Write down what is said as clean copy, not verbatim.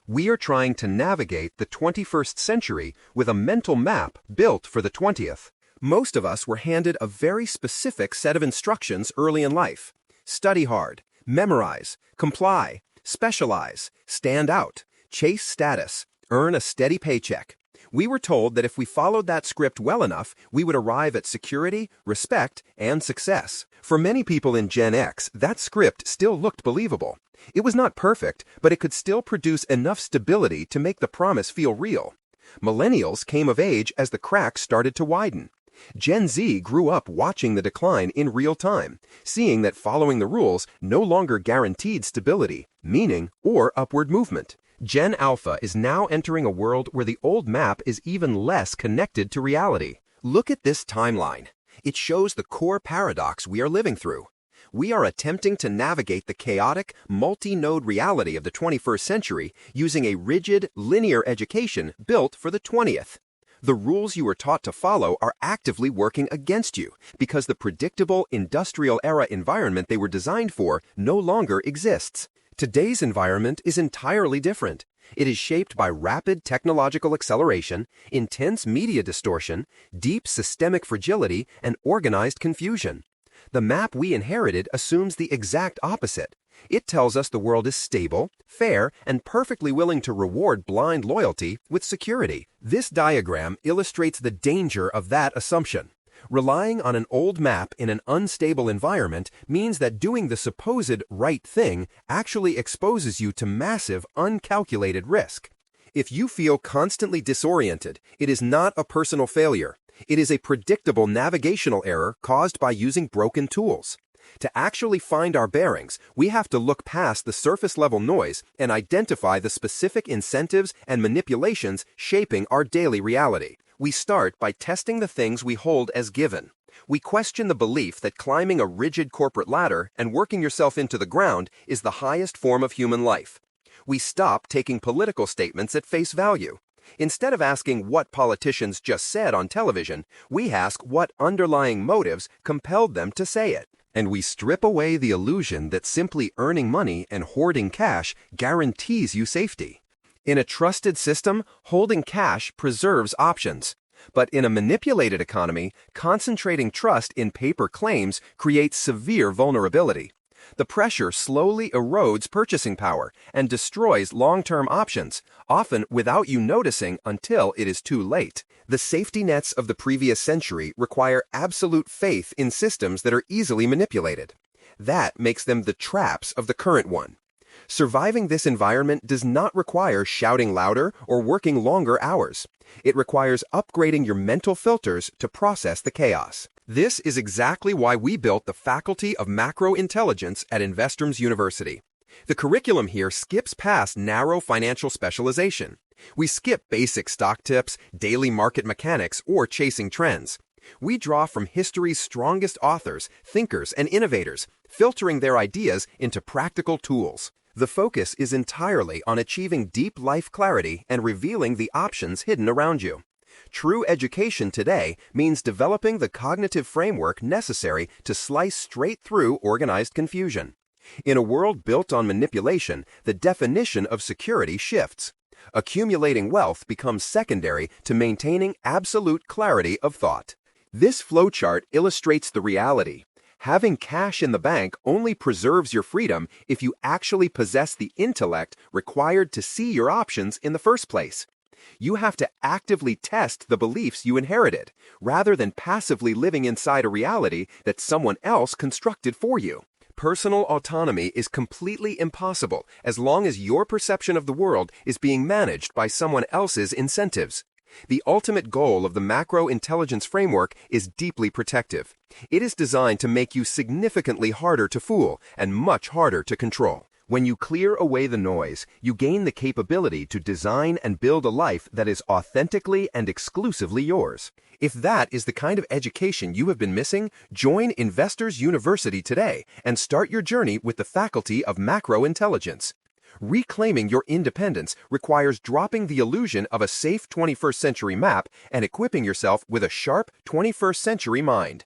We are trying to navigate the 21st century with a mental map built for the 20th. Most of us were handed a very specific set of instructions early in life. Study hard, memorize, comply, specialize, stand out, chase status, earn a steady paycheck. We were told that if we followed that script well enough, we would arrive at security, respect, and success. For many people in Gen X, that script still looked believable. It was not perfect, but it could still produce enough stability to make the promise feel real. Millennials came of age as the cracks started to widen. Gen Z grew up watching the decline in real time, seeing that following the rules no longer guaranteed stability, meaning, or upward movement. Gen Alpha is now entering a world where the old map is even less connected to reality. Look at this timeline. It shows the core paradox we are living through. We are attempting to navigate the chaotic, multi-node reality of the 21st century using a rigid, linear education built for the 20th. The rules you are taught to follow are actively working against you because the predictable industrial-era environment they were designed for no longer exists. Today's environment is entirely different. It is shaped by rapid technological acceleration, intense media distortion, deep systemic fragility, and organized confusion. The map we inherited assumes the exact opposite. It tells us the world is stable, fair, and perfectly willing to reward blind loyalty with security. This diagram illustrates the danger of that assumption. Relying on an old map in an unstable environment means that doing the supposed right thing actually exposes you to massive, uncalculated risk. If you feel constantly disoriented, it is not a personal failure. It is a predictable navigational error caused by using broken tools. To actually find our bearings, we have to look past the surface-level noise and identify the specific incentives and manipulations shaping our daily reality. We start by testing the things we hold as given. We question the belief that climbing a rigid corporate ladder and working yourself into the ground is the highest form of human life. We stop taking political statements at face value. Instead of asking what politicians just said on television, we ask what underlying motives compelled them to say it. And we strip away the illusion that simply earning money and hoarding cash guarantees you safety. In a trusted system, holding cash preserves options. But in a manipulated economy, concentrating trust in paper claims creates severe vulnerability. The pressure slowly erodes purchasing power and destroys long-term options, often without you noticing until it is too late. The safety nets of the previous century require absolute faith in systems that are easily manipulated. That makes them the traps of the current one. Surviving this environment does not require shouting louder or working longer hours. It requires upgrading your mental filters to process the chaos. This is exactly why we built the Faculty of Macro Intelligence at Investorms University. The curriculum here skips past narrow financial specialization. We skip basic stock tips, daily market mechanics, or chasing trends. We draw from history's strongest authors, thinkers, and innovators, filtering their ideas into practical tools. The focus is entirely on achieving deep life clarity and revealing the options hidden around you. True education today means developing the cognitive framework necessary to slice straight through organized confusion. In a world built on manipulation, the definition of security shifts. Accumulating wealth becomes secondary to maintaining absolute clarity of thought. This flowchart illustrates the reality. Having cash in the bank only preserves your freedom if you actually possess the intellect required to see your options in the first place. You have to actively test the beliefs you inherited, rather than passively living inside a reality that someone else constructed for you. Personal autonomy is completely impossible as long as your perception of the world is being managed by someone else's incentives. The ultimate goal of the macro intelligence framework is deeply protective. It is designed to make you significantly harder to fool and much harder to control. When you clear away the noise, you gain the capability to design and build a life that is authentically and exclusively yours. If that is the kind of education you have been missing, join Investorms University today and start your journey with the Faculty of Macro Intelligence. Reclaiming your independence requires dropping the illusion of a safe 21st century map and equipping yourself with a sharp 21st century mind.